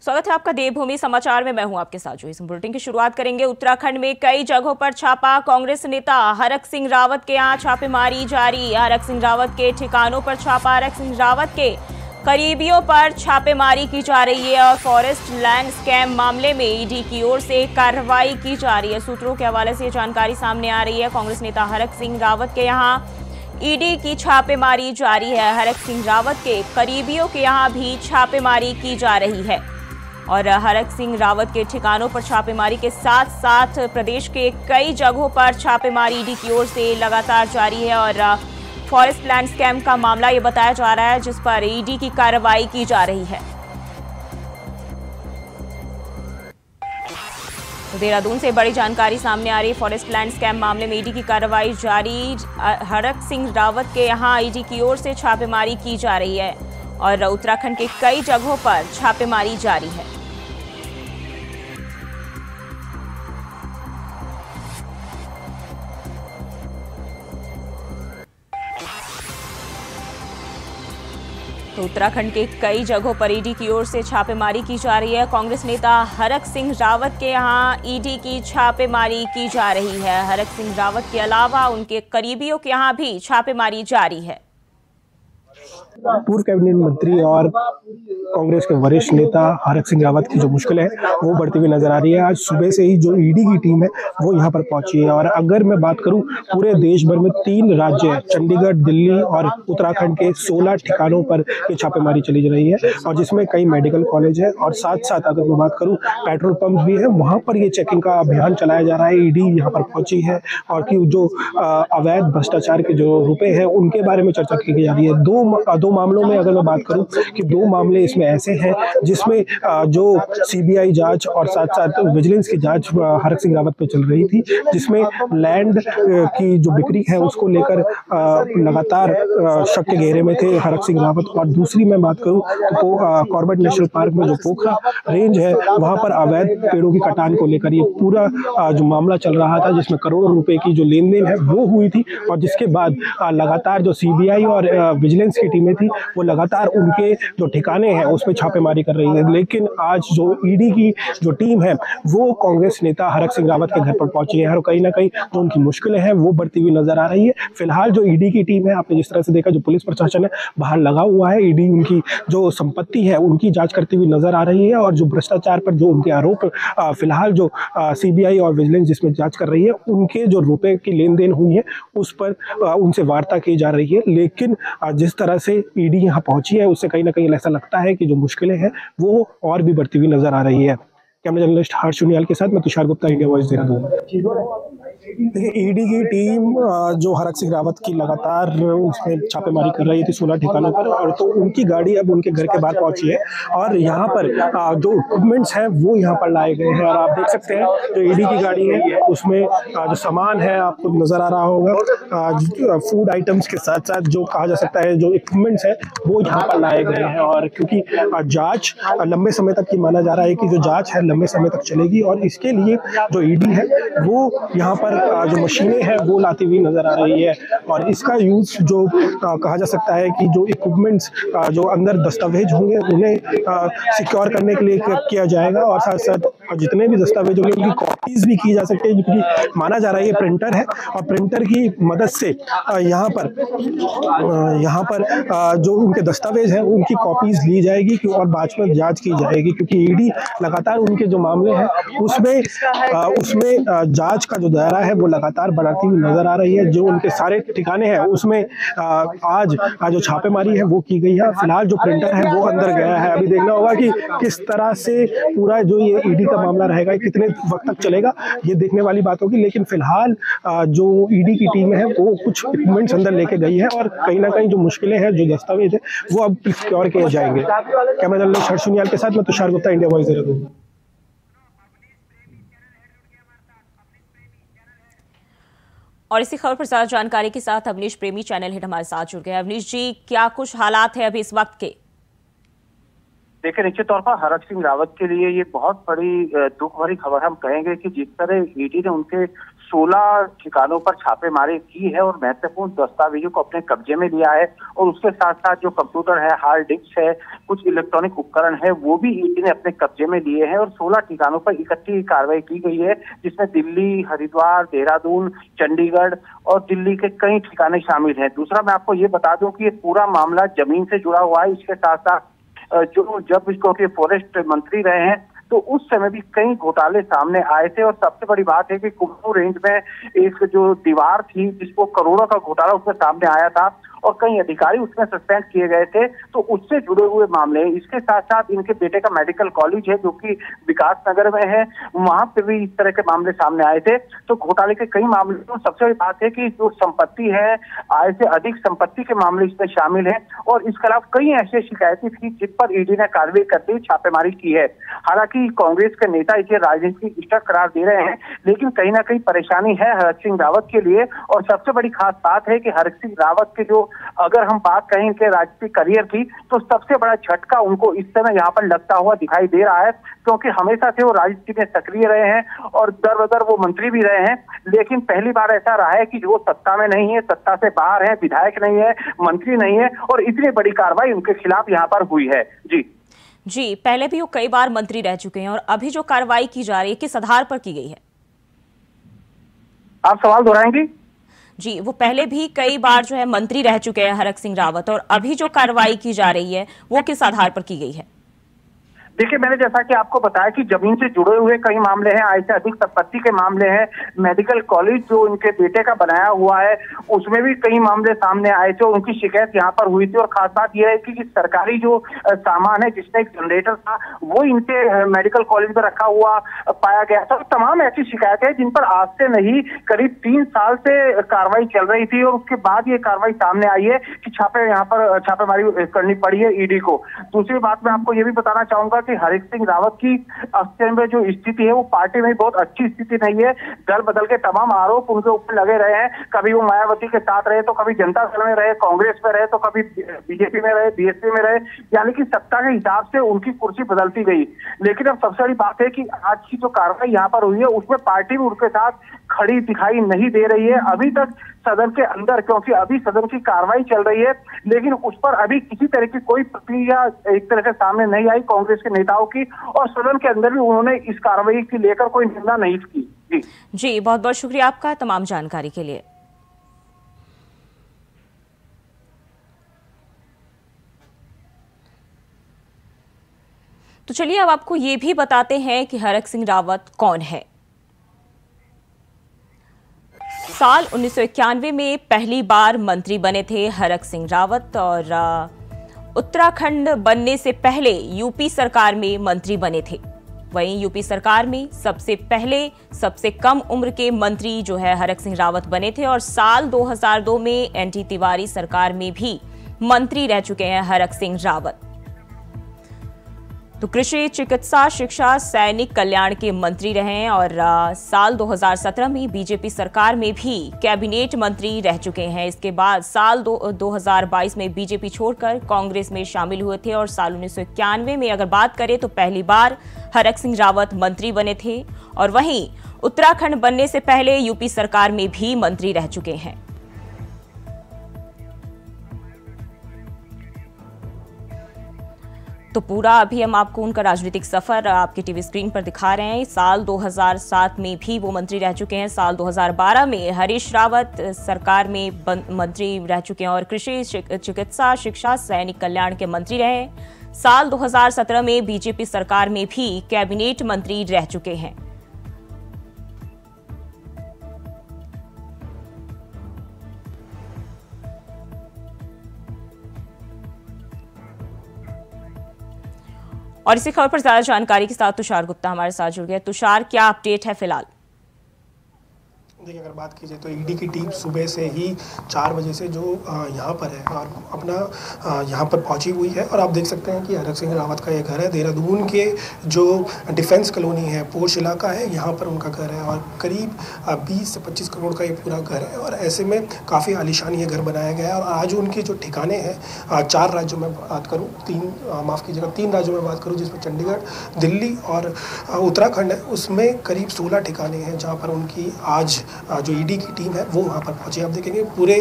स्वागत है आपका देवभूमि समाचार में। मैं हूं आपके साथ जो इस बुलेटिन की शुरुआत करेंगे। उत्तराखंड में कई जगहों पर छापा। कांग्रेस नेता हरक सिंह रावत के यहां छापेमारी जारी। हरक सिंह रावत के ठिकानों पर छापा। हरक सिंह रावत के करीबियों पर छापेमारी की जा रही है और फॉरेस्ट लैंड स्कैम मामले में ईडी की ओर से कार्रवाई की जा रही है। सूत्रों के हवाले से जानकारी सामने आ रही है। कांग्रेस नेता हरक सिंह रावत के यहाँ ईडी की छापेमारी जारी है। हरक सिंह रावत के करीबियों के यहाँ भी छापेमारी की जा रही है और हरक सिंह रावत के ठिकानों पर छापेमारी के साथ साथ प्रदेश के कई जगहों पर छापेमारी ईडी की ओर से लगातार जारी है और फॉरेस्ट लैंड स्कैम का मामला ये बताया जा रहा है जिस पर ईडी की कार्रवाई की जा रही है। तो देहरादून से बड़ी जानकारी सामने आ रही है। फॉरेस्ट लैंड स्कैम मामले में ईडी की कार्रवाई जारी। हरक सिंह रावत के यहां ईडी की ओर से छापेमारी की जा रही है और उत्तराखंड के कई जगहों पर छापेमारी जारी है। तो उत्तराखंड के कई जगहों पर ईडी की ओर से छापेमारी की जा रही है। कांग्रेस नेता हरक सिंह रावत के यहां ईडी की छापेमारी की जा रही है। हरक सिंह रावत के अलावा उनके करीबियों के यहां भी छापेमारी जारी है। पूर्व कैबिनेट मंत्री और कांग्रेस के वरिष्ठ नेता हरक सिंह रावत की जो मुश्किल है वो बढ़ती हुई नजर आ रही है। आज सुबह से ही जो ईडी की टीम है वो यहाँ पर पहुंची है और अगर मैं बात करूं पूरे देश भर में 3 राज्य है, चंडीगढ़, दिल्ली और उत्तराखंड के 16 ठिकानों पर ये छापेमारी चली जा रही है और जिसमें कई मेडिकल कॉलेज है और साथ साथ अगर मैं बात करूँ पेट्रोल पंप भी है, वहाँ पर ये चेकिंग का अभियान चलाया जा रहा है। ईडी यहाँ पर पहुंची है और कि जो अवैध भ्रष्टाचार के जो रुपए हैं उनके बारे में चर्चा की जा रही है। दो मामलों में अगर मैं बात करूं कि 2 मामले इसमें ऐसे हैं जिसमें जो सीबीआई जांच और साथ साथ विजिलेंस की जांच हरक सिंह रावत पे चल रही थी, जिसमें लैंड की जो बिक्री है उसको लेकर लगातार शक के घेरे में थे हरक सिंह रावत। और दूसरी मैं बात करूं तो कॉर्बेट नेशनल पार्क में जो पोखरा रेंज है वहां पर अवैध पेड़ों की कटान को लेकर ये पूरा जो मामला चल रहा था जिसमें करोड़ों रुपए की जो लेन देन है वो हुई थी और जिसके बाद लगातार जो सीबीआई और विजिलेंस की टीमें थी वो लगातार उनके जो ठिकाने हैं उस पर छापेमारी कर रही है। लेकिन आज जो ईडी की जो टीम है वो कांग्रेस नेता हरक सिंह रावत के घर पर पहुंची है और कहीं ना कहीं जो उनकी मुश्किलें हैं वो बढ़ती हुई नजर आ रही है। फिलहाल जो ईडी की टीम है, आपने जिस तरह से देखा, जो पुलिस प्रशासन है बाहर लगा हुआ है, ईडी उनकी जो संपत्ति है उनकी जांच करती हुई नजर आ रही है और जो भ्रष्टाचार पर जो उनके आरोप फिलहाल जो सीबीआई और विजिलेंस जिसमें जांच कर रही है उनके जो रुपए की लेन देन हुई है उस पर उनसे वार्ता की जा रही है। लेकिन जिस तरह से ईडी यहाँ पहुंची है उससे कहीं ना कहीं ऐसा लगता है कि जो मुश्किलें हैं वो और भी बढ़ती हुई नजर आ रही है। कैमरा जर्नलिस्ट हर्ष सुनियाल के साथ मैं तुषार गुप्ता, इंडिया वॉइस देहरादून। देखिए, ईडी की टीम जो हरक सिंह रावत की लगातार उसमें छापेमारी कर रही थी 16 ठिकानों पर और तो उनकी गाड़ी अब उनके घर के बाहर पहुंची है और यहाँ पर जो इक्विपमेंट्स हैं वो यहाँ पर लाए गए हैं और आप देख सकते हैं जो ईडी की गाड़ी है उसमें जो सामान है आपको नजर आ रहा होगा, फूड आइटम्स के साथ साथ जो कहा जा सकता है जो इक्विपमेंट्स है वो यहाँ पर लाए गए हैं। और क्योंकि जांच लंबे समय तक की माना जा रहा है कि जो जांच है लंबे समय तक चलेगी और इसके लिए जो ईडी है वो यहाँ पर जो मशीनें हैं वो लाती हुई नजर आ रही है और इसका यूज जो कहा जा सकता है कि जो इक्विपमेंट्स जो अंदर दस्तावेज होंगे उन्हें सिक्योर करने के लिए किया जाएगा और साथ साथ जितने भी दस्तावेज होंगे उनकी कॉपीज भी की जा सकती है क्योंकि माना जा रहा है ये प्रिंटर है और प्रिंटर की मदद से यहाँ पर जो उनके दस्तावेज हैं उनकी कॉपीज ली जाएगी और बाद में जांच की जाएगी क्योंकि ईडी लगातार उनके जो मामले हैं उसमें जांच का जो दायरा है वो लगातार बढ़ाती हुई नजर आ रही है। जो उनके सारे ठिकाने हैं उसमें आज जो छापेमारी है वो की गई है। फिलहाल जो प्रिंटर है वो अंदर गया है। अभी देखना होगा कि किस तरह से पूरा जो ये ईडी का मामला रहेगा, कितने वक्त तक चलेगा, ये देखने वाली बात होगी। लेकिन फिलहाल जो ईडी की टीम है वो कुछ इक्विपमेंट्स अंदर लेके गई है और कहीं ना कहीं जो मुश्किलें हैं, जो दस्तावेज है वो अब सिक्योर किए जाएंगे। कैमरा जर्नलिस्ट हर्ष सुनियाल के साथ मैं तुषार गुप्ता, इंडिया वॉइस देहरादून। और इसी खबर पर ज्यादा जानकारी के साथ अवनीश प्रेमी चैनल हिट हमारे साथ जुड़ गए। अवनीश जी, क्या कुछ हालात है अभी इस वक्त के? देखिए, निश्चित तौर पर हरक सिंह रावत के लिए ये बहुत बड़ी दुख भरी खबर हम कहेंगे कि जिस तरह ईडी ने उनके 16 ठिकानों पर छापेमारी की है और महत्वपूर्ण दस्तावेजों को अपने कब्जे में लिया है। और उसके साथ साथ जो कंप्यूटर है, हार्ड डिस्क है, कुछ इलेक्ट्रॉनिक उपकरण है, वो भी ईडी ने अपने कब्जे में लिए हैं। और 16 ठिकानों पर इकट्ठी कार्रवाई की गई है, जिसमें दिल्ली, हरिद्वार, देहरादून, चंडीगढ़ और दिल्ली के कई ठिकाने शामिल हैं। दूसरा, मैं आपको ये बता दूं कि ये पूरा मामला जमीन से जुड़ा हुआ है। इसके साथ साथ जब इसको फॉरेस्ट मंत्री रहे हैं तो उस समय भी कई घोटाले सामने आए थे। और सबसे बड़ी बात है कि कुल्लू रेंज में एक जो दीवार थी जिसको करोड़ों का घोटाला उसमें सामने आया था और कई अधिकारी उसमें सस्पेंड किए गए थे, तो उससे जुड़े हुए मामले हैं। इसके साथ साथ इनके बेटे का मेडिकल कॉलेज है जो कि विकास नगर में है, वहां पे भी इस तरह के मामले सामने आए थे। तो घोटाले के कई मामले, तो सबसे बड़ी बात है कि जो संपत्ति है, आय से अधिक संपत्ति के मामले इसमें शामिल है। और इसके अलावा कई ऐसी शिकायतें थी जिन पर ईडी ने कार्रवाई करते हुए छापेमारी की है। हालांकि कांग्रेस के नेता इसे राजनीतिक स्टंट करार दे रहे हैं, लेकिन कहीं ना कहीं परेशानी है हरक सिंह रावत के लिए। और सबसे बड़ी खास बात है कि हरक सिंह रावत के जो, अगर हम बात करें इनके राजनीतिक करियर की, तो सबसे बड़ा झटका उनको इस समय यहाँ पर लगता हुआ दिखाई दे रहा है, क्योंकि हमेशा से वो राजनीति में सक्रिय रहे हैं और दर बदर वो मंत्री भी रहे हैं। लेकिन पहली बार ऐसा रहा है कि वो सत्ता में नहीं है, सत्ता से बाहर है, विधायक नहीं है, मंत्री नहीं है, और इतनी बड़ी कार्रवाई उनके खिलाफ यहाँ पर हुई है। जी, पहले भी वो कई बार मंत्री रह चुके हैं और अभी जो कार्रवाई की जा रही है किस आधार पर की गई है? आप सवाल दोहराएंगी? जी, वो पहले भी कई बार जो है मंत्री रह चुके हैं हरक सिंह रावत, और अभी जो कार्रवाई की जा रही है वो किस आधार पर की गई है? देखिए, मैंने जैसा कि आपको बताया कि जमीन से जुड़े हुए कई मामले हैं, आय से अधिक संपत्ति के मामले हैं, मेडिकल कॉलेज जो उनके बेटे का बनाया हुआ है उसमें भी कई मामले सामने आए थे, उनकी शिकायत यहाँ पर हुई थी। और खास बात यह है कि सरकारी जो सामान है, जिसमें एक जनरेटर था, वो इनके मेडिकल कॉलेज में रखा हुआ पाया गया था। तमाम ऐसी शिकायतें जिन पर आज से नहीं, करीब 3 साल से कार्रवाई चल रही थी और उसके बाद ये कार्रवाई सामने आई है कि यहाँ पर छापेमारी करनी पड़ी है ईडी को। दूसरी बात मैं आपको ये भी बताना चाहूंगा कि हरक सिंह रावत की अस्त में जो स्थिति है वो पार्टी में बहुत अच्छी स्थिति नहीं है। दल बदल के तमाम आरोप उनके ऊपर लगे रहे हैं। कभी वो मायावती के साथ रहे, तो कभी जनता दल में रहे, कांग्रेस में रहे, तो कभी बीजेपी में रहे, बीएसपी में रहे, यानी कि सत्ता के हिसाब से उनकी कुर्सी बदलती गई। लेकिन अब सबसे बड़ी बात है कि आज की जो कार्रवाई यहाँ पर हुई है उसमें पार्टी भी उनके साथ खड़ी दिखाई नहीं दे रही है अभी तक सदन के अंदर, क्योंकि अभी सदन की कार्रवाई चल रही है, लेकिन उस पर अभी किसी तरह की कोई प्रतिक्रिया एक तरह से सामने नहीं आई कांग्रेस के नेताओं की, और सदन के अंदर भी उन्होंने इस कार्रवाई की लेकर कोई निंदा नहीं की। जी, बहुत बहुत शुक्रिया आपका तमाम जानकारी के लिए। तो चलिए अब आपको ये भी बताते हैं कि हरक सिंह रावत कौन है। साल 1991 में पहली बार मंत्री बने थे हरक सिंह रावत, और उत्तराखंड बनने से पहले यूपी सरकार में मंत्री बने थे। वहीं यूपी सरकार में सबसे पहले सबसे कम उम्र के मंत्री जो है हरक सिंह रावत बने थे, और साल 2002 में एनटी तिवारी सरकार में भी मंत्री रह चुके हैं हरक सिंह रावत। तो कृषि, चिकित्सा, शिक्षा, सैनिक कल्याण के मंत्री रहे हैं, और साल 2017 में बीजेपी सरकार में भी कैबिनेट मंत्री रह चुके हैं। इसके बाद साल 2022 में बीजेपी छोड़कर कांग्रेस में शामिल हुए थे, और साल 1991 में अगर बात करें तो पहली बार हरक सिंह रावत मंत्री बने थे। और वहीं उत्तराखंड बनने से पहले यूपी सरकार में भी मंत्री रह चुके हैं। तो पूरा अभी हम आपको उनका राजनीतिक सफर आपके टीवी स्क्रीन पर दिखा रहे हैं। साल 2007 में भी वो मंत्री रह चुके हैं। साल 2012 में हरीश रावत सरकार में मंत्री रह चुके हैं और कृषि, चिकित्सा, शिक्षा, सैनिक कल्याण के मंत्री रहे। साल 2017 में बीजेपी सरकार में भी कैबिनेट मंत्री रह चुके हैं। और इसी खबर पर ज्यादा जानकारी के साथ तुषार गुप्ता हमारे साथ जुड़ गए। तुषार, क्या अपडेट है फिलहाल? देखिए, अगर बात की जाए तो ईडी की टीम सुबह से ही 4 बजे से जो यहाँ पर है और अपना यहाँ पर पहुँची हुई है। और आप देख सकते हैं कि हरक सिंह रावत का ये घर है। देहरादून के जो डिफेंस कॉलोनी है, पोर्श इलाका है, यहाँ पर उनका घर है और करीब 20 से 25 करोड़ का ये पूरा घर है। और ऐसे में काफ़ी आलीशान ये घर बनाया गया है। और आज उनके जो ठिकाने हैं 4 राज्यों में बात करूँ, 3 राज्यों में बात करूँ, जिसमें चंडीगढ़, दिल्ली और उत्तराखंड है, उसमें करीब 16 ठिकाने हैं जहाँ पर उनकी आज जो ईडी की टीम है वो वहाँ पर पहुँची। आप देखेंगे पूरे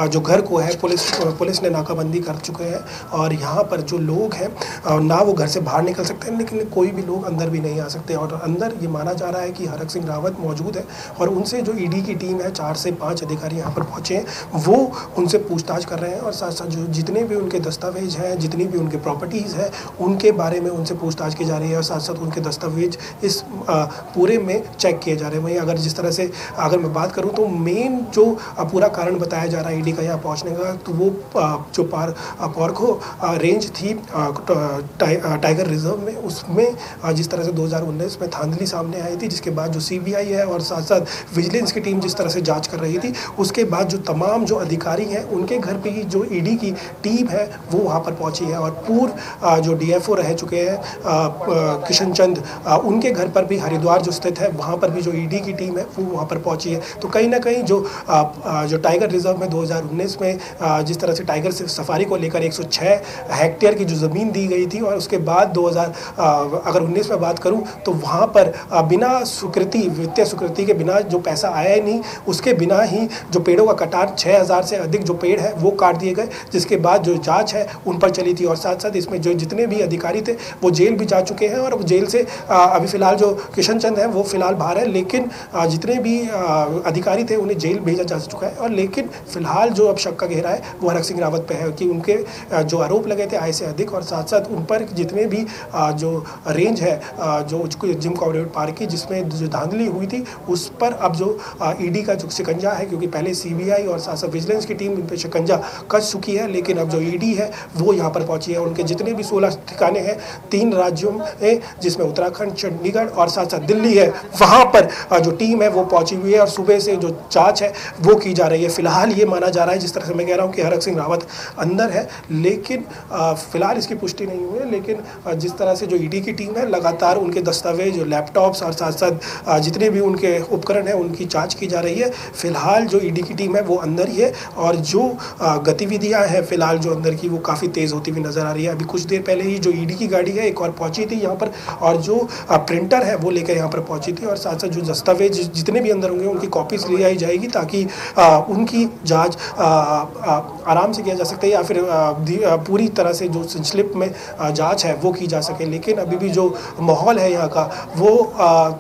जो घर को है पुलिस ने नाकाबंदी कर चुके हैं और यहाँ पर जो लोग हैं ना वो घर से बाहर निकल सकते हैं, लेकिन कोई भी लोग अंदर भी नहीं आ सकते। और अंदर ये माना जा रहा है कि हरक सिंह रावत मौजूद है और उनसे जो ईडी की टीम है 4 से 5 अधिकारी यहाँ पर पहुँचे हैं, वो उनसे पूछताछ कर रहे हैं और साथ साथ जो जितने भी उनके दस्तावेज हैं, जितनी भी उनके प्रॉपर्टीज़ हैं, उनके बारे में उनसे पूछताछ की जा रही है और साथ साथ उनके दस्तावेज इस पूरे में चेक किए जा रहे हैं। वहीं अगर जिस तरह से अगर मैं बात करूँ तो मेन जो पूरा कारण बताया जा रहा है ईडी का यहाँ पहुँचने का, तो वो जो पोरखो रेंज थी टाइगर रिजर्व में, उसमें जिस तरह से 2019 में धांधली सामने आई थी, जिसके बाद जो सीबीआई है और साथ साथ विजिलेंस की टीम जिस तरह से जांच कर रही थी, उसके बाद जो तमाम जो अधिकारी हैं उनके घर पे ही जो ईडी की टीम है वो वहाँ पर पहुँची है और पूर्व जो डीएफओ रह चुके हैं किशन चंद, उनके घर पर भी हरिद्वार जो स्थित है वहाँ पर भी जो ईडी की टीम है वो वहाँ पर पहुँची है। तो कहीं ना कहीं जो टाइगर रिजर्व में 2019 में जिस तरह से टाइगर सफारी को लेकर 106 हेक्टेयर की जो ज़मीन दी गई थी और उसके बाद 2019 में बात करूं तो वहां पर बिना स्वीकृति, वित्तीय स्वीकृति के बिना जो पैसा आया ही नहीं, उसके बिना ही जो पेड़ों का कटान 6000 से अधिक जो पेड़ है वो काट दिए गए, जिसके बाद जो जांच है उन पर चली थी और साथ साथ इसमें जो जितने भी अधिकारी थे वो जेल भी जा चुके हैं और जेल से अभी फिलहाल जो किशन चंद है वो फिलहाल बाहर है, लेकिन जितने भी अधिकारी थे उन्हें जेल भेजा जा चुका है। और लेकिन फिलहाल जो अब शक का घेरा है वो हरक सिंह रावत पे है कि उनके जो आरोप लगे थे आय से अधिक और साथ साथ उन पर जितने भी जो रेंज है जो जिम कॉर्बेट पार्क की जिसमें जो धांधली हुई थी उस पर अब जो ईडी का जो शिकंजा है, क्योंकि पहले सीबीआई और साथ साथ विजिलेंस की टीम इन पर शिकंजा कस चुकी है, लेकिन अब जो ईडी है वो यहाँ पर पहुंची है। उनके जितने भी 16 ठिकाने हैं 3 राज्यों में, जिसमें उत्तराखंड, चंडीगढ़ और साथ साथ दिल्ली है, वहाँ पर जो टीम है वो पहुंची हुई है और सुबह से जो जाँच है वो की जा रही है। फिलहाल ये माना जा रहा है, जिस तरह से मैं कह रहा हूँ कि हरक सिंह रावत अंदर है, लेकिन फिलहाल इसकी पुष्टि नहीं हुई है। लेकिन जिस तरह से जो ईडी की टीम है लगातार उनके दस्तावेज, लैपटॉप्स और साथ साथ जितने भी उनके उपकरण हैं उनकी जांच की जा रही है। फिलहाल जो ईडी की टीम है वो अंदर ही है और जो गतिविधियां हैं फिलहाल जो अंदर की वो काफ़ी तेज़ होती हुई नज़र आ रही है। अभी कुछ देर पहले ही जो ईडी की गाड़ी है एक और पहुंची थी यहाँ पर और जो प्रिंटर है वो लेकर यहाँ पर पहुंची थी और साथ साथ जो दस्तावेज जितने भी अंदर होंगे उनकी कॉपीज ली आई जाएगी ताकि उनकी जाँच आराम से किया जा सकता है या फिर पूरी तरह से जो स्लिप में जांच है वो की जा सके। लेकिन अभी भी जो माहौल है यहाँ का वो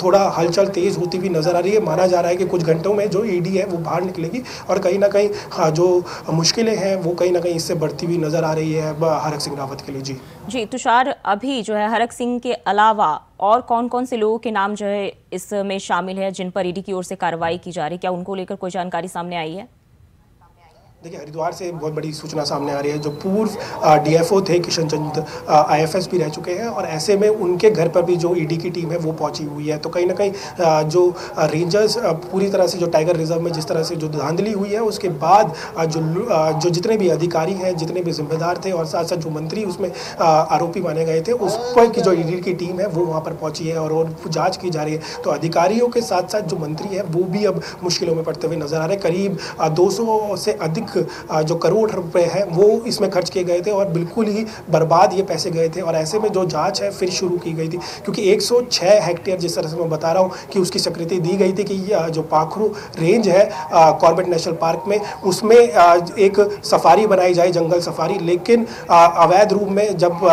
थोड़ा हलचल तेज़ होती हुई नज़र आ रही है। माना जा रहा है कि कुछ घंटों में जो ईडी है वो बाहर निकलेगी और कहीं ना कहीं जो मुश्किलें हैं वो कहीं ना कहीं इससे बढ़ती हुई नज़र आ रही है हरक सिंह रावत के लिए। जी तुषार, अभी जो है हरक सिंह के अलावा और कौन कौन से लोगों के नाम जो है इसमें शामिल है जिन पर ईडी की ओर से कार्रवाई की जा रही है, क्या उनको लेकर कोई जानकारी सामने आई है? देखिए, हरिद्वार से बहुत बड़ी सूचना सामने आ रही है। जो पूर्व डीएफओ थे किशन चंद आईएफएस भी रह चुके हैं और ऐसे में उनके घर पर भी जो ईडी की टीम है वो पहुंची हुई है। तो कहीं ना कहीं जो रेंजर्स पूरी तरह से जो टाइगर रिजर्व में जिस तरह से जो धांधली हुई है उसके बाद जो जितने भी अधिकारी हैं, जितने भी जिम्मेदार थे और साथ साथ जो मंत्री उसमें आरोपी माने गए थे, उस पर की जो ईडी की टीम है वो वहाँ पर पहुँची है और जाँच की जा रही है। तो अधिकारियों के साथ साथ जो मंत्री है वो भी अब मुश्किलों में पड़ते हुए नजर आ रहे हैं। करीब 200 से अधिक जो करोड़ रुपए हैं वो इसमें खर्च किए गए थे और बिल्कुल ही बर्बाद ये पैसे गए थे और ऐसे में जो जांच है फिर शुरू की गई थी, क्योंकि 106 हेक्टेयर जिस तरह से मैं बता रहा हूँ कि उसकी स्वीकृति दी गई थी कि जो पाखरू रेंज है कॉर्बेट नेशनल पार्क में उसमें एक सफारी बनाई जाए, जंगल सफारी, लेकिन अवैध रूप में जब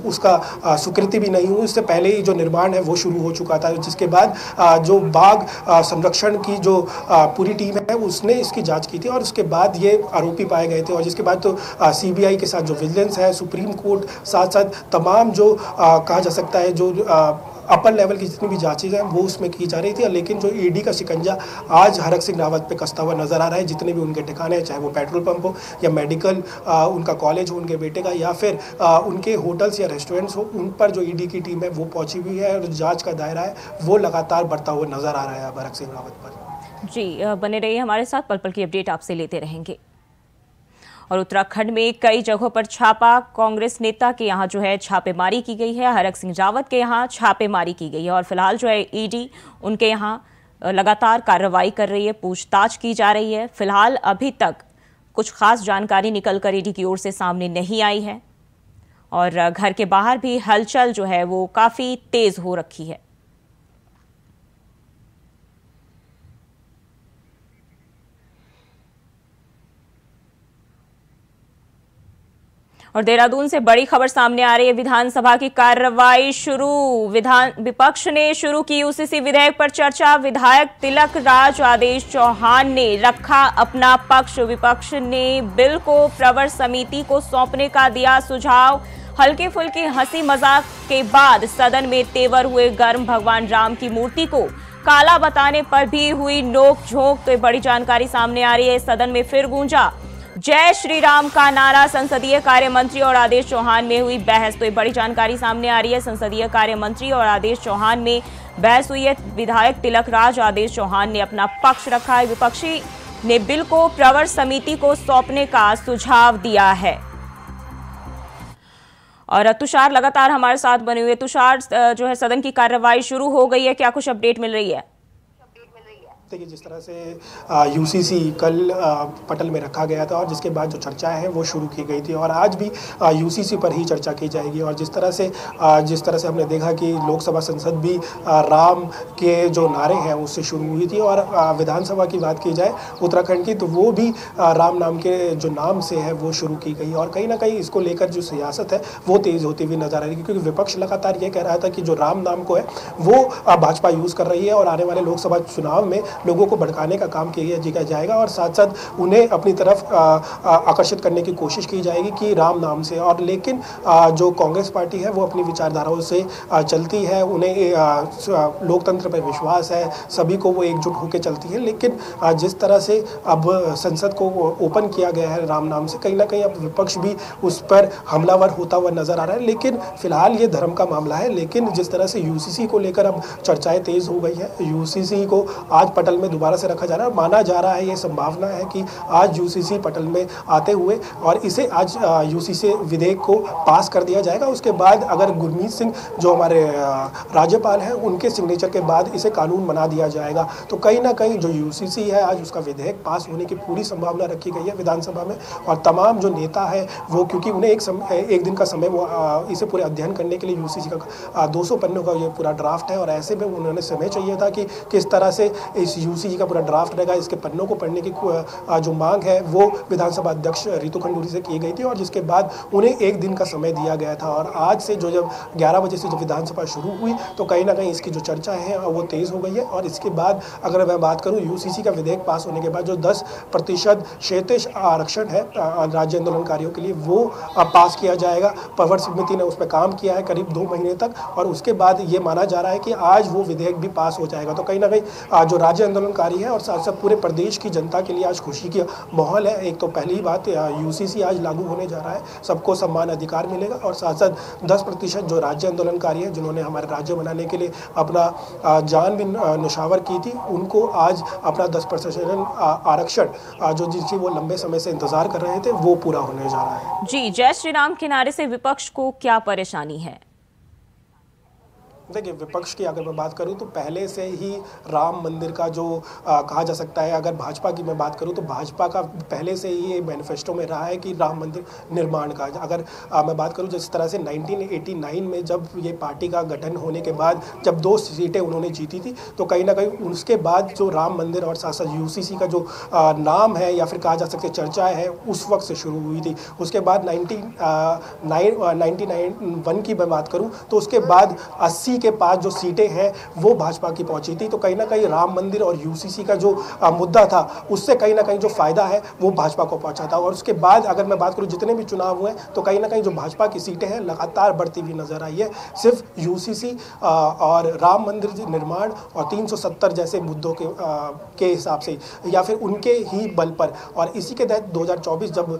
उसका स्वीकृति भी नहीं हुई, उससे पहले ही जो निर्माण है वो शुरू हो चुका था, जिसके बाद जो बाघ संरक्षण की जो पूरी टीम है उसने इसकी जांच की थी और उसके बाद ये आरोपी पाए गए थे और जिसके बाद तो सीबीआई के साथ जो विजिलेंस है, सुप्रीम कोर्ट, साथ साथ तमाम जो कहा जा सकता है जो अपर लेवल की जितनी भी जांचें हैं वो उसमें की जा रही थी। लेकिन जो ईडी का शिकंजा आज हरक सिंह रावत पे कसता हुआ नजर आ रहा है। जितने भी उनके ठिकाने हैं, चाहे वो पेट्रोल पंप हो या मेडिकल उनका कॉलेज हो उनके बेटे का या फिर उनके होटल्स या रेस्टोरेंट्स हो, उन पर जो ईडी की टीम है वो पहुंची हुई है और जाँच का दायरा है वो लगातार बढ़ता हुआ नजर आ रहा है हरक सिंह रावत पर। जी बने रहिए हमारे साथ, पल पल की अपडेट आपसे लेते रहेंगे। और उत्तराखंड में कई जगहों पर छापा, कांग्रेस नेता के यहाँ जो है छापेमारी की गई है, हरक सिंह रावत के यहाँ छापेमारी की गई है और फिलहाल जो है ईडी उनके यहाँ लगातार कार्रवाई कर रही है, पूछताछ की जा रही है। फिलहाल अभी तक कुछ खास जानकारी निकलकर ईडी की ओर से सामने नहीं आई है और घर के बाहर भी हलचल जो है वो काफी तेज हो रखी है। और देहरादून से बड़ी खबर सामने आ रही है। विधानसभा की कार्रवाई शुरू। विपक्ष ने शुरू की यूसीसी विधेयक पर चर्चा। विधायक तिलक राज आदेश चौहान ने रखा अपना पक्ष। विपक्ष ने बिल को प्रवर समिति को सौंपने का दिया सुझाव। हल्के फुल्के हंसी मजाक के बाद सदन में तेवर हुए गर्म। भगवान राम की मूर्ति को काला बताने पर भी हुई नोक झोंक। तो बड़ी जानकारी सामने आ रही है। सदन में फिर गूंजा जय श्री राम का नारा। संसदीय कार्य मंत्री और आदेश चौहान में हुई बहस। तो ये बड़ी जानकारी सामने आ रही है। संसदीय कार्य मंत्री और आदेश चौहान में बहस हुई है। विधायक तिलक राज आदेश चौहान ने अपना पक्ष रखा है। विपक्षी ने बिल को प्रवर समिति को सौंपने का सुझाव दिया है। और तुषार लगातार हमारे साथ बने हुए। तुषार, जो है सदन की कार्रवाई शुरू हो गई है, क्या कुछ अपडेट मिल रही है? देखिए, जिस तरह से यूसीसी कल पटल में रखा गया था और जिसके बाद जो चर्चाएं हैं वो शुरू की गई थी और आज भी यूसीसी पर ही चर्चा की जाएगी। और जिस तरह से हमने देखा कि लोकसभा संसद भी राम के जो नारे हैं उससे शुरू हुई थी और विधानसभा की बात की जाए उत्तराखंड की तो वो भी राम नाम के जो नाम से है वो शुरू की गई। और कहीं ना कहीं इसको लेकर जो सियासत है वो तेज़ होती हुई नजर आ रही है, क्योंकि विपक्ष लगातार ये कह रहा था कि जो राम नाम को है वो भाजपा यूज़ कर रही है और आने वाले लोकसभा चुनाव में लोगों को भड़काने का काम किया जाएगा और साथ साथ उन्हें अपनी तरफ आकर्षित करने की कोशिश की जाएगी कि राम नाम से। और लेकिन जो कांग्रेस पार्टी है वो अपनी विचारधाराओं से चलती है, उन्हें लोकतंत्र पर विश्वास है, सभी को वो एकजुट होकर चलती है। लेकिन जिस तरह से अब संसद को ओपन किया गया है राम नाम से, कहीं ना कहीं अब विपक्ष भी उस पर हमलावर होता हुआ नजर आ रहा है। लेकिन फिलहाल ये धर्म का मामला है। लेकिन जिस तरह से यूसीसी को लेकर अब चर्चाएं तेज हो गई है, यूसीसी को आज पटल में दोबारा से रखा जा रहा है। माना जा रहा है, ये संभावना है कि आज यूसीसी पटल में आते हुए और इसे आज यूसीसी विधेयक को पास कर दिया जाएगा। उसके बाद अगर गुरमीत सिंह जो हमारे राज्यपाल हैं उनके सिग्नेचर के बाद इसे कानून बना दिया जाएगा। तो कहीं ना कहीं जो यूसीसी है आज उसका विधेयक पास होने की पूरी संभावना रखी गई है विधानसभा में। और तमाम जो नेता है वो, क्योंकि उन्हें एक दिन का समय वो इसे पूरे अध्ययन करने के लिए यूसीसी का 200 पन्नों का ये पूरा ड्राफ्ट है और ऐसे में उन्होंने समय चाहिए था कि किस तरह से इस यूसीसी का पूरा ड्राफ्ट रहेगा। इसके पन्नों को पढ़ने की जो मांग है वो विधानसभा अध्यक्ष रितु खंडूरी से की गई थी और जिसके बाद उन्हें एक दिन का समय दिया गया था। और आज से जब 11 बजे से जब विधानसभा शुरू हुई तो कहीं ना कहीं इसकी जो चर्चा है वो तेज़ हो गई है। और इसके बाद अगर मैं बात करूं यूसीसी का विधेयक पास होने के बाद जो 10% क्षेत्रीय आरक्षण है राज्य आंदोलनकारियों के लिए वो पास किया जाएगा। प्रवर समिति ने उस पर काम किया है करीब 2 महीने तक और उसके बाद ये माना जा रहा है कि आज वो विधेयक भी पास हो जाएगा। तो कहीं ना कहीं जो राज्य आंदोलनकारी है और साथ साथ पूरे प्रदेश की जनता के लिए आज खुशी की माहौल है। एक तो पहली बात यूसीसी आज लागू होने जा रहा है, सबको समान अधिकार मिलेगा और साथ साथ 10% जो राज्य आंदोलनकारी हैं जिन्होंने हमारे राज्य बनाने के लिए अपना जान भी निछावर की थी, उनको आज अपना 10% आरक्षण जो जिसकी वो लंबे समय से इंतजार कर रहे थे वो पूरा होने जा रहा है। जी, जय श्री राम के नारे से विपक्ष को क्या परेशानी है? देखिए, विपक्ष की अगर मैं बात करूं तो पहले से ही राम मंदिर का जो कहा जा सकता है, अगर भाजपा की मैं बात करूं तो भाजपा का पहले से ही ये मैनिफेस्टो में रहा है कि राम मंदिर निर्माण का। अगर मैं बात करूं जिस तरह से 1989 में जब ये पार्टी का गठन होने के बाद जब 2 सीटें उन्होंने जीती थी तो कहीं ना कहीं उसके बाद जो राम मंदिर और साथ साथ यूसीसी का जो नाम है या फिर कहा जा सकता है चर्चा है उस वक्त से शुरू हुई थी। उसके बाद 1991 की मैं बात करूँ तो उसके बाद 80 के पास जो सीटें हैं वो भाजपा की पहुंची थी। तो कहीं ना कहीं राम मंदिर और यूसीसी का जो मुद्दा था उससे कहीं ना कहीं जो फायदा है वो भाजपा को पहुंचा था। और उसके बाद अगर मैं बात करूं जितने भी चुनाव हुए तो कहीं ना कहीं जो भाजपा की सीटें हैं लगातार बढ़ती हुई नजर आई है। सिर्फ यूसीसी और राम मंदिर निर्माण और 370 जैसे मुद्दों के हिसाब से या फिर उनके ही बल पर। और इसी के तहत 2024 जब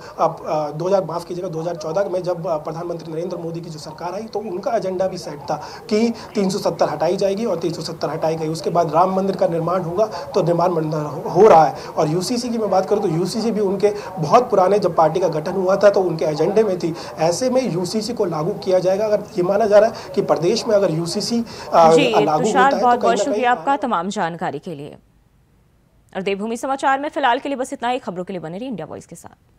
2014 में जब प्रधानमंत्री नरेंद्र मोदी की जो सरकार आई तो उनका एजेंडा भी सेट था कि 370 हटाई जाएगी और 370 हटाई गई। उसके बाद राम मंदिर का निर्माण होगा तो निर्माण हो रहा है। और यूसीसी की मैं बात करूं तो यूसीसी भी उनके बहुत पुराने जब पार्टी का गठन हुआ था तो उनके एजेंडे में थी। ऐसे में यूसीसी को लागू किया जाएगा। अगर ये माना जा रहा है कि प्रदेश में अगर यूसीसी लागू होता है तो बहुत बहुत शुक्रिया आपका तमाम जानकारी के लिए। और देवभूमि समाचार में फिलहाल के लिए बस इतना ही। खबरों के लिए बने रहिए इंडिया वॉइस के साथ।